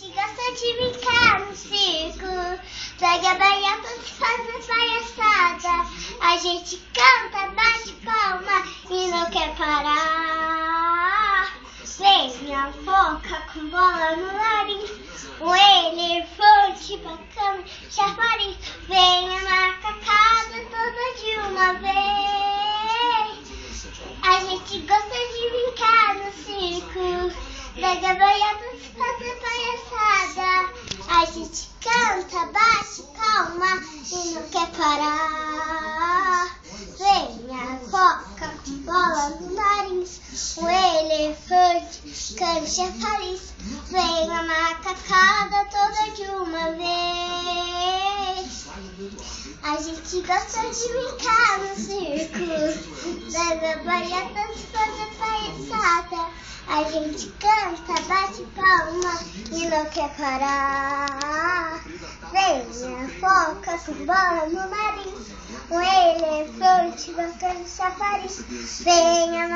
gente gosta de brincar no circo, pega baiatas e faz palhaçada. A gente canta, bate palma e não quer parar. Vem minha foca com bola no nariz, o elefante bacana, chafariz. Vem a macacada toda de uma vez. A gente gosta de brincar no circo, pega baiatas e faz palhaçada. A gente canta, bate palma e não quer parar. Vem a foca com bola no nariz, o elefante canta feliz. Vem a macacada toda de uma vez. A gente gosta de brincar no circo, pega baiatas e faz palhaçada. A gente canta, bate palma e não quer parar. Vem a foca com bola no nariz, o elefante bacana chafariz. Vem a